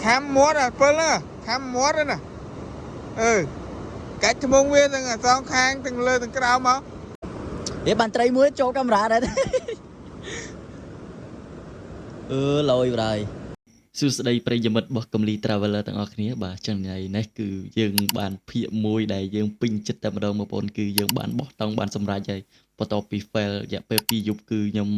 khám mót à phân á khám mót đó nè cách cho mông viên từng song khang từng lơ từng cái đau máu để bàn tay mới cho camera đấy lôi rồi សួស្តីប្រិយមិត្តរបស់កំលី Traveler ទាំងអស់គ្នាបាទចឹងថ្ងៃនេះគឺយើងបានភាគមួយដែលយើងពេញចិត្តតែម្ដងបងប្អូនគឺយើងបានបោះតង់បានសម្រេចហើយបន្ទាប់ពី fail រយៈពេល2យប់គឺខ្ញុំ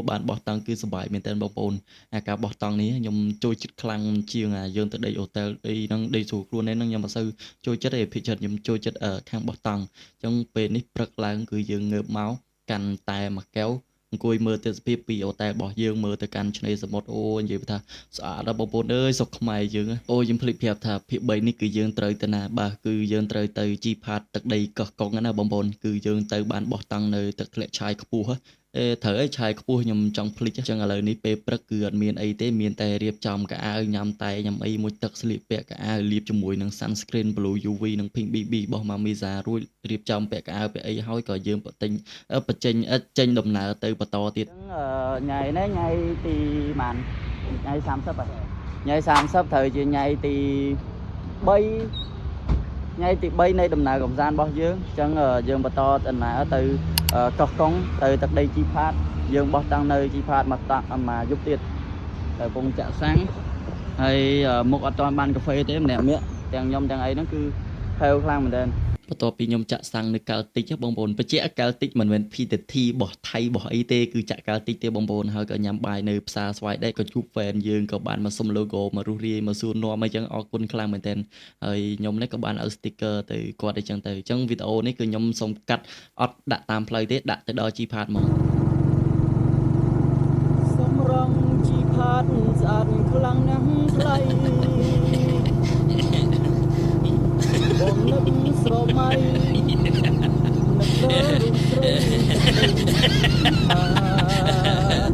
បានបោះតង់គឺសប្បាយមែនទែនបងប្អូនអាការបោះតង់នេះខ្ញុំចូលចិត្តខ្លាំងជាងយើងទៅដេកហូតែលអីហ្នឹងដេកស្រួលខ្លួនហ្នឹងខ្ញុំអត់សូវចូលចិត្តទេភាគច្រើនខ្ញុំចូលចិត្តខាងបោះតង់អញ្ចឹងពេលនេះព្រឹកឡើងគឺយើងងើបមកកាន់តែមួយកែវ អង្គុយមើលទស្សនវិជ្ជាពីអូតែលរបស់យើងមើលទៅកាន់ឆ្នេរសមុទ្រអូនិយាយថាស្អាតដល់បងប្អូនអើយសុខខ្មែរយើងអូខ្ញុំភ្លេចប្រាប់ថាភាគ3នេះគឺយើងត្រូវទៅណាបាទគឺយើងត្រូវទៅជីផាតទឹកដីកោះកុងណាបងប្អូនគឺយើងទៅបានបោះតង់នៅទឹកធ្លាក់ឆាយខ្ពស់ត្រូវឲ្យឆាយខ្ពស់ខ្ញុំចង់ភ្លេចអញ្ចឹងឥឡូវនេះពេលព្រឹកគឺអត់មានអីទេមានតែរៀបចំកៅអៅញ៉ាំតែញ៉ាំអីមួយទឹកស្លៀកពាក់កៅអៅលាបជាមួយនឹង sunscreen blue UV និង pink BB របស់ Mamiza រួចរៀបចំពាក់កៅអៅពាក់អីហើយក៏យើងចេញដំណើរទៅបន្តទៀតថ្ងៃនេះថ្ងៃទីម៉ានថ្ងៃ30ហើយថ្ងៃ30ត្រូវជាថ្ងៃទី3ថ្ងៃទី3នៃដំណើរកំសាន្តរបស់យើងអញ្ចឹងយើងបន្តដំណើរទៅកោះកុងទៅទឹកដីជីផាតយើងបោះតង់នៅជីផាតមកយប់ទៀតទៅពងចាក់សាំងហើយមុខអត់ទាន់បានកាហ្វេទេម្នាក់ទាំងខ្ញុំទាំងអីហ្នឹងគឺហេវខ្លាំងមែនទែនបន្ទាប់ពីខ្ញុំចាក់សាំងនៅកាល់តិចបងប្អូនបញ្ជាក់កាល់តិចមិនមែន PTT របស់ថៃរបស់អីទេគឺចាក់កាល់តិចទេបងប្អូនហើយក៏ញ៉ាំបាយនៅផ្សារស្វាយដែរក៏ជួប fan យើងក៏បានមកសុំ logo មករស់រាយមកសួរនាំអីចឹងអរគុណខ្លាំងមែនទែនហើយខ្ញុំនេះក៏បានឲ្យ sticker ទៅគាត់អីចឹងទៅអញ្ចឹងវីដេអូនេះគឺខ្ញុំសូមកាត់អត់ដាក់តាមផ្លូវទេដាក់ទៅដល់ជីផាតមកសំរងជីផាតស្អាតខ្លាំងណាស់ថ្លៃបងនឹកស្រមៃនឹកដល់រូបស្រីហើយ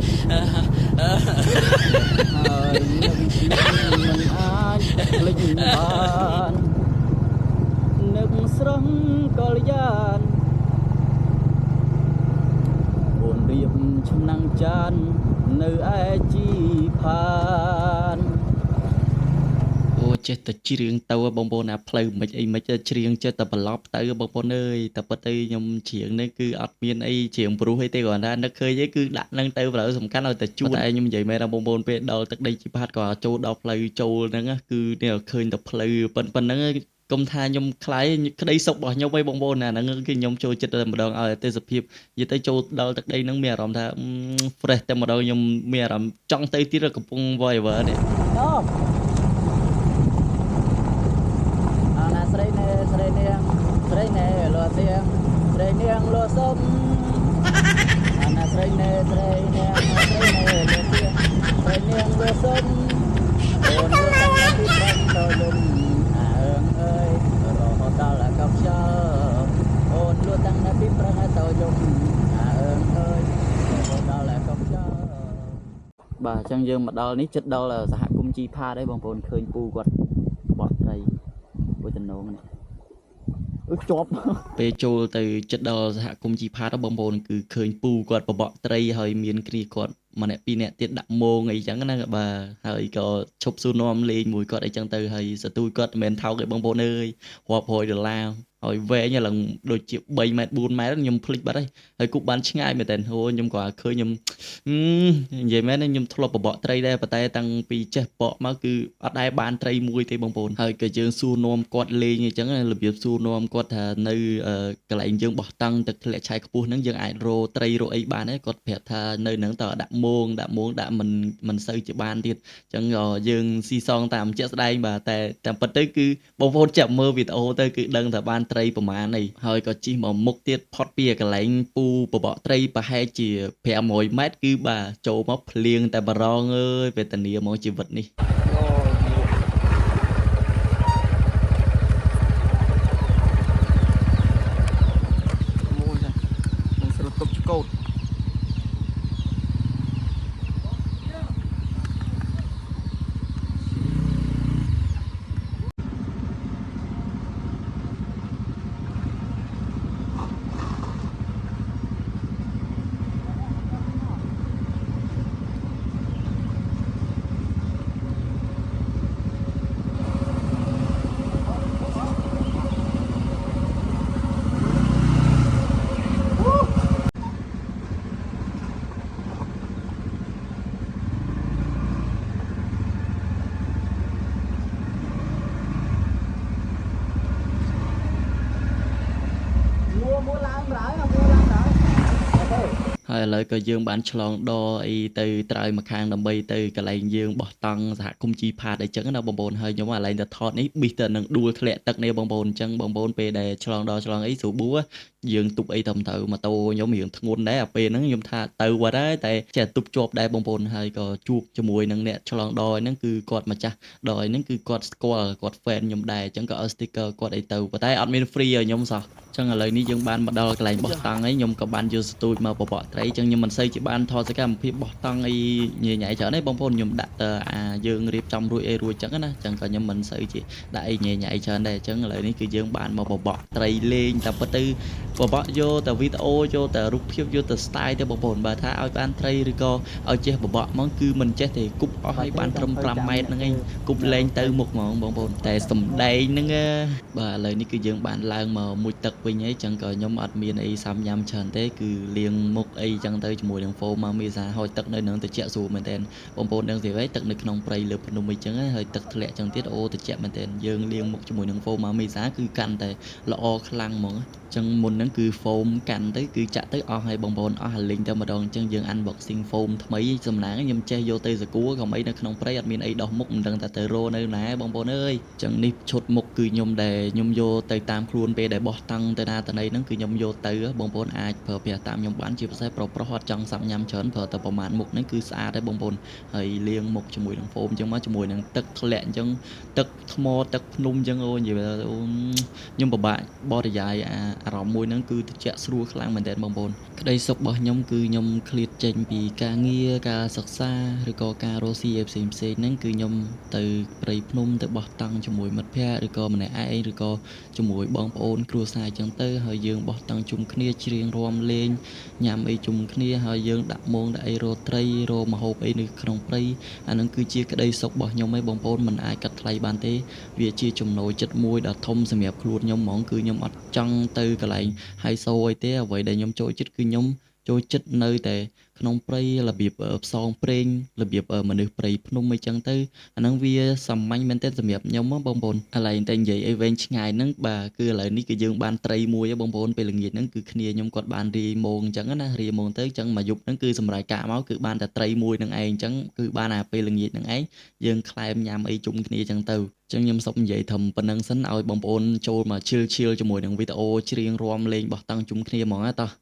នឹកមិនអាចភ្លេចបាននឹកស្រស់កលយានអូនរៀបឆ្នាំងចាននៅឯជីផានចេះតែច្រៀងទៅបងប្អូនណាផ្លូវមិនអីមិនច្រៀងចេះតែប្រឡប់ទៅបងប្អូនអើយតែពិតទៅខ្ញុំច្រៀងនេះគឺអត់មានអីច្រៀងព្រោះអីទេគ្រាន់តែនឹកឃើញអីគឺដាក់នឹងទៅផ្លូវសំខាន់ឲ្យតែជួនតែខ្ញុំនិយាយមែនដល់បងប្អូនពេលដល់ទឹកដីជីផាតក៏ចូលដល់ផ្លូវចូលហ្នឹងគឺនេះឃើញតែផ្លូវប៉ុណ្្នឹងកុំថាខ្ញុំខ្លាយក្តីសុខរបស់ខ្ញុំឯងបងប្អូនណាហ្នឹងគឺខ្ញុំចូលចិត្តតែម្ដងឲ្យទេសភាពនិយាយទៅចូលដល់ទឹកដីហ្នឹងមានអារម្មណ៍ថា fresh តែម្ដងខ្ញុំមានអារម្មណ៍ចង់ទៅទៀតកំពុង forever នេះស្រីណែលួសៀងស្រីនាងលួសុំអាណាស្រីណែស្រីនាងស្រីណែលួសៀងស្រីនាងលួសុំអូនលួតាំងពីបាត់ទៅលំអើងអើយរហូតដល់កប់ខ្យល់អូនលួតាំងពីប្រងទៅលំអើងអើយរហូតដល់កប់ខ្យល់បាទអញ្ចឹងយើងមកដល់នេះចិត្តដល់សហគមន៍ជីផាតហើយបងប្អូនឃើញពូគាត់បោះត្រីមួយតំណងនេះជាប់ពេលចូលទៅចិត្តដល់សហគមន៍ជីផាតបងប្អូនគឺឃើញពូគាត់បបក់ត្រីហើយមានគ្នាគាត់ម្នាក់ពីរនាក់ទៀតដាក់មងអីចឹងណាបាទហើយក៏ឈប់សួរនាំលេងមួយគាត់អីចឹងទៅហើយសទួយគាត់មិនមែនថោកទេបងប្អូនអើយរាប់រយដុល្លារហើយវែងឡើងដូចជា3ម៉ែត្រ4ម៉ែត្រខ្ញុំភ្លេចបាត់ហើយគប់បានឆ្ងាយមែនតើខ្ញុំក៏ឃើញខ្ញុំនិយាយមែនខ្ញុំធ្លាប់បបក់ត្រីដែរប៉ុន្តែតាំងពីចេះបកមកគឺអត់ដែរបានត្រីមួយទេបងប្អូនហើយក៏យើងសួរនាំគាត់លេងអញ្ចឹងរបៀបសួរនាំគាត់ថានៅកន្លែងយើងបោះតង់ទឹកធ្លាក់ឆាយខ្ពស់ហ្នឹងយើងអាចរកត្រីរកអីបានដែរគាត់ប្រាប់ថានៅហ្នឹងតើដាក់មងដាក់មិនសូវជាបានទៀតអញ្ចឹងយើងស៊ីសងតាមជាក់ស្ដែងបាទតែតាមពិតទៅគឺបងប្អូនចាប់មើលវីដេអូទៅគឺដឹងថាបានត្រីប្រមាណនេះហើយក៏ជិះមកមុខទៀតផុតពីកន្លែងពូបបកត្រីប្រហែលជា500ម៉ែត្រគឺបាទចូលមកភ្លៀងតែបរងអើយវេទនាមកជីវិតនេះមួយណានឹងស្រុតទុកឆ្កោត ឥឡូវក៏យើងបានឆ្លងដអីទៅត្រើយមកខាងដើម្បីទៅកន្លែងយើងបោះតង់សហគមន៍ជីផាតអីចឹងណាបងប្អូនហើយខ្ញុំកន្លែងទៅថតនេះប៊ីសទៅនឹងដួលធ្លាក់ទឹកនេះបងប្អូនអញ្ចឹងបងប្អូនពេលដែលឆ្លងដឆ្លងអីស្រួលបួយើងទប់អីទៅម៉ូតូខ្ញុំរៀងធ្ងន់ដែរពេលហ្នឹងខ្ញុំថាទៅវត្តហើយតែចេះទប់ជាប់ដែរបងប្អូនហើយក៏ជួបជាមួយនឹងអ្នកឆ្លងដហ្នឹងគឺគាត់ម្ចាស់ដហ្នឹងគឺគាត់ស្គាល់គាត់ fan ខ្ញុំដែរអញ្ចឹងក៏ឲ្យ sticker គាត់អីទៅប៉ុន្តែអត់មាន free ឲ្យខ្ញុំសោះចឹងឥឡូវនេះយើងបានមកដល់កន្លែងបោះតង់ហើយខ្ញុំក៏បានយកស្ទូចមកបបកត្រីចឹងខ្ញុំមិនសូវជាបានថតសកម្មភាពបោះតង់អីញ៉ៃច្រើនទេបងប្អូនខ្ញុំដាក់ទៅយើងរៀបចំរួចអីរួចចឹងណាចឹងក៏ខ្ញុំមិនសូវជាដាក់អីញ៉ៃច្រើនដែរចឹងឥឡូវនេះគឺយើងបានមកបបកត្រីលេងតែពិតទៅបបកយកតែវីដេអូយកតែរូបភាពយកតែ style ទេបងប្អូនបើថាឲ្យបានត្រីឬក៏ឲ្យចេះបបកហ្មងគឺមិនចេះទេគប់អស់ឲ្យបានត្រឹម5ម៉ែត្រហ្នឹងឯងគប់លេងទៅមុខហ្មងបងប្អូនតែសំដែងហ្នឹងបាទឥឡូវនេះគឺយើងបានឡើងមកមួយទឹកវិញហើយចឹងក៏ខ្ញុំអត់មានអីសាំញ៉ាំច្រើនទេគឺលាងមុខអីចឹងទៅជាមួយនឹងហ្វូម៉ាមីសាហើយទឹកនៅនឹងត្រជាក់ស្រួលមែនតើបងប្អូនដឹងទេហើយទឹកនៅក្នុងព្រៃលើភ្នំអីចឹងហើយទឹកធ្លាក់ចឹងទៀតអូត្រជាក់មែនតើយើងលាងមុខជាមួយនឹងហ្វូម៉ាមីសាគឺកាន់តែល្អខ្លាំងហ្មងចឹងមុនហ្នឹងគឺហ្វូមកាន់ទៅគឺចាក់ទៅអស់ហើយបងប្អូនអស់ហើយលេងទៅម្ដងចឹងយើង unboxing ហ្វូមថ្មីសំណាងខ្ញុំចេះយកទៅសកួរក៏មិននៅក្នុងព្រៃអត់មានអីដោះមុខមិនដឹងថាទៅរោនៅណាបងប្អូនអើយចឹងនេះឈុតមុខគឺខ្ញុំដែលខ្ញុំយកទៅតាមខ្លួនពេលដែលបោះតង់ទៅណាទៅណីហ្នឹងគឺខ្ញុំយកទៅបងប្អូនអាចប្រើប្រាស់តាមខ្ញុំបានជាពិសេសប្រុសអត់ចង់សាប់ញ៉ាំច្រើនប្រើតែប្រមាណមុខហ្នឹងគឺស្អាតហើយបងប្អូនហើយលាងមុខជាមួយនឹងហ្វូមចឹងមកជាមួយនឹងទឹកធ្លាក់ចឹងទឹកថ្មទឹកភ្នំចឹងអូនិយាយខ្ញុំពិបាកបរិយាយអារម្មណ៍មួយហ្នឹងគឺត្រជាក់ស្រួលខ្លាំងមែនទែនបងប្អូនក្តីសុខរបស់ខ្ញុំគឺខ្ញុំឃ្លាតចេញពីការងារការសិក្សាឬក៏ការរស់ស៊ីផ្សេងហ្នឹងគឺខ្ញុំទៅព្រៃភ្នំទៅបោះតង់ជាមួយមិត្តភ័ក្តិឬក៏ម្នាក់ឯងឬក៏ជាមួយបងប្អូនគ្រួសារចឹងទៅហើយយើងបោះតង់ជុំគ្នាច្រៀងរាំលេងញ៉ាំអីជុំគ្នាហើយយើងដាក់មងដាក់អីរកត្រីរកម្ហូបអីនៅក្នុងព្រៃអាហ្នឹងគឺជាក្តីសុខរបស់ខ្ញុំឯងបងប្អូនមិនអាចកាត់ថ្លៃបានទេវាជាចំណូលចិត្តមួយដ៏ធំសម្រាប់ខ្លួនខ្ញុំហ្មងគឺខ្ញុំអត់ចង់ទៅកន្លែងហៃសូអីទេអ្វីដែលខ្ញុំចូលចិត្តគឺខ្ញុំចូលចិត្តនៅតែក្នុងព្រៃរបៀបផ្សងព្រេងរបៀបមនុស្សព្រៃភ្នំអីចឹងទៅអាហ្នឹងវាសាមញ្ញមែនទែនសម្រាប់ខ្ញុំបងប្អូនឥឡូវតែនិយាយអីវែងឆ្ងាយហ្នឹងបាទគឺឥឡូវនេះគឺយើងបានត្រីមួយបងប្អូនពេលល្ងាចហ្នឹងគឺគ្នាខ្ញុំគាត់បានរីមងអញ្ចឹងណារីមងទៅអញ្ចឹងមួយយប់ហ្នឹងគឺសម្រាប់កាកមកគឺបានតែត្រីមួយហ្នឹងឯងអញ្ចឹងគឺបានអាពេលល្ងាចហ្នឹងឯងយើងខ្លែមញ៉ាំអីជុំគ្នាអញ្ចឹងទៅចឹងខ្ញុំសុំនិយាយត្រឹមប៉ុណ្្នឹងសិនឲ្យបងប្អូនចូលមកឈិលជាមួយនឹងវីដេអូច្រៀងរាំលេងបោះតង់ជុំគ្នាហ្មងណាតោះ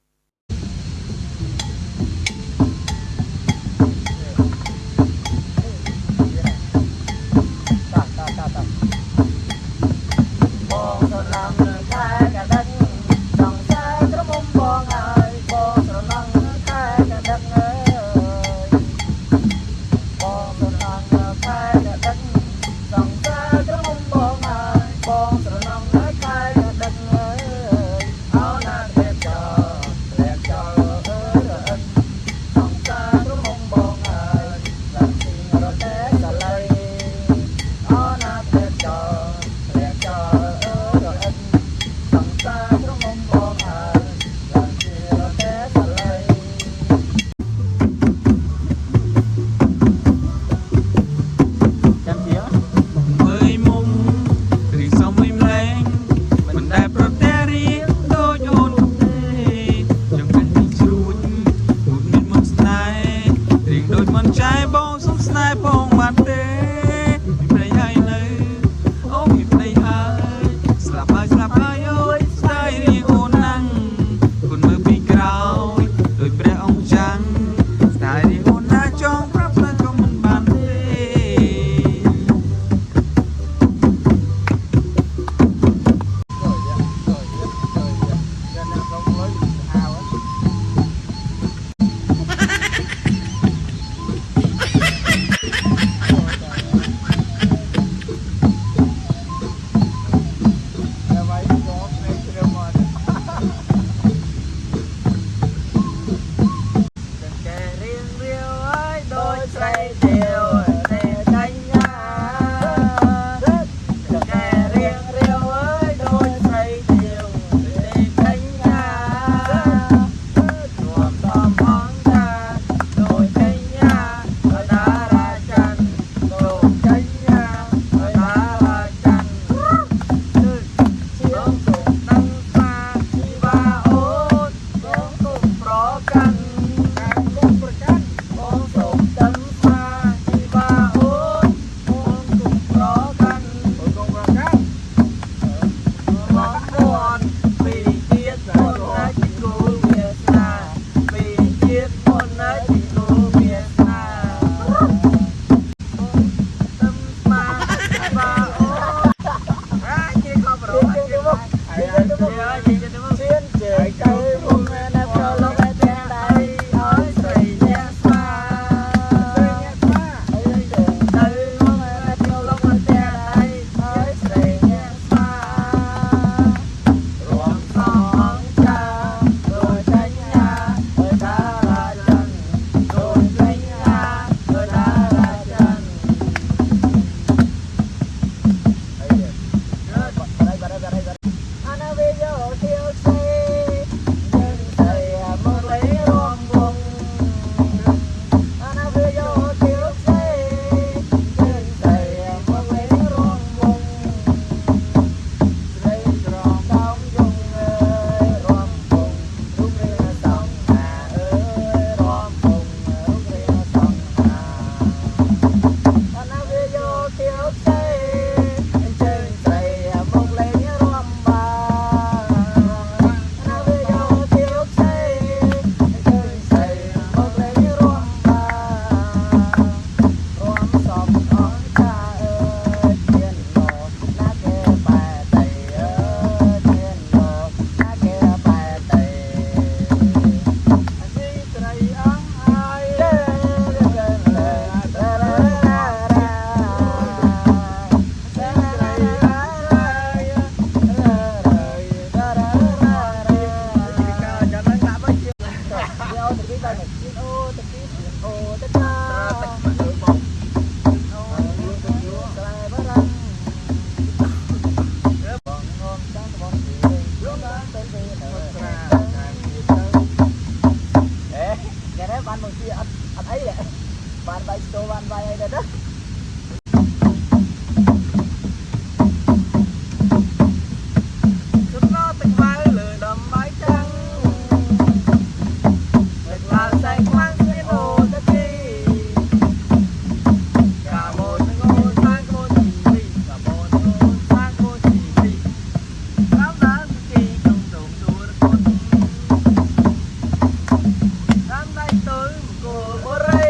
បានបាយស្ទោបានបាយអីដែរណា Chúng nó từng vai lười đầm bãi trắng Mình là xanh khoáng xuyên hồ đất đi Cả một ngôn sang cô chỉ vì Cả một ngôn sang cô chỉ vì Cảm giác khi không đồng đua được con Đang đánh tới một cô bố rê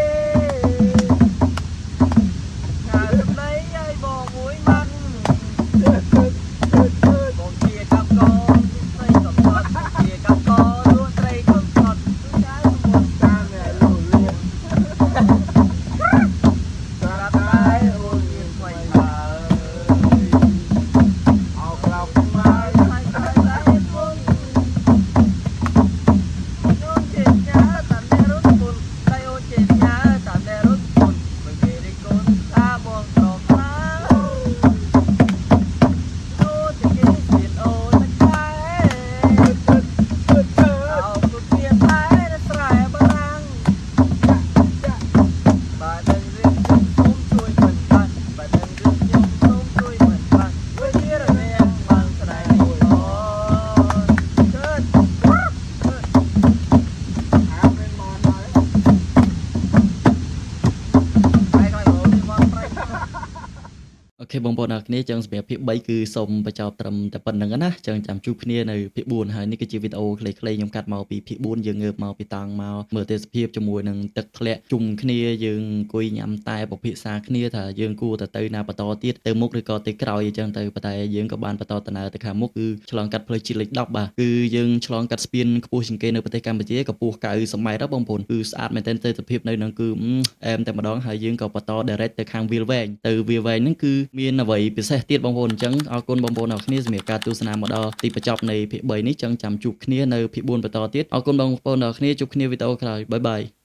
Nhà lúc đấy ai bò muối mặn Một chia cặp con, tây cầm sọt, chia cặp con, luôn tây cầm sọt, cứ trái một ca mẹ lùi liền. Ra tay hôn nhiên quay thở, học lọc mai tay hết luôn. Ôn chết nhá, tạm đe rút bùn, tay ôn chết nhá, tạm đe rút bùn, mình về đi con ta buông tròn lá. Ô thì cái chuyện ô ta khai Ao cuộc tiền thái đã xài bà răng Bà đừng riêng chung sống chui mình bằng Bà đừng riêng chung sống chui mình bằng Với kia là em bằng xa này đi thôi Chết Áo bên mòn rồi Phải coi bộ đi mòn phải អូខេបងប្អូនអរគ្នាចឹងសម្រាប់ភាគ3គឺសូមបញ្ចប់ត្រឹមតែប៉ុណ្្នឹងណាចឹងចាំជួបគ្នានៅភាគ4ហើយនេះគឺជាវីដេអូខ្លីៗខ្ញុំកាត់មកពីភាគ4យើងងើបមកពីតង់មកមើលទេសភាពជាមួយនឹងទឹកធ្លាក់ជុំគ្នាយើងអង្គុយញ៉ាំតែពិភាក្សាគ្នាថាយើងគួរទៅណាបន្តទៀតទៅមុខឬក៏ទៅក្រោយអញ្ចឹងទៅប៉ុន្តែយើងក៏បានបន្តដំណើរទៅខាងមុខគឺឆ្លងកាត់ផ្លូវជាតិលេខ10បាទគឺយើងឆ្លងកាត់ស្ពានខ្ពស់ជាងគេនៅប្រទេសកម្ពុជាកម្ពស់90ម៉ែត្របងប្អូនគឺស្អាតមែនទែនទេសភាពនៅនឹងគឺអែមតែម្ដងហើយយើងក៏បន្ត direct ទៅខាងវាលវែងទៅវាលវែងហ្នឹងគឺមានអ្វីពិសេសទៀតបងប្អូនអញ្ចឹងអរគុណបងប្អូនអរគ្នាសម្រាប់ការទស្សនាមកដល់ទីបញ្ចប់នៃភាគ3នេះចឹងចាំជួបគ្នានៅភាគ4បន្តទៀតអរគុណបងប្អូនអរគ្នាជួបគ្នាវីដេអូក្រោយបាយបាយ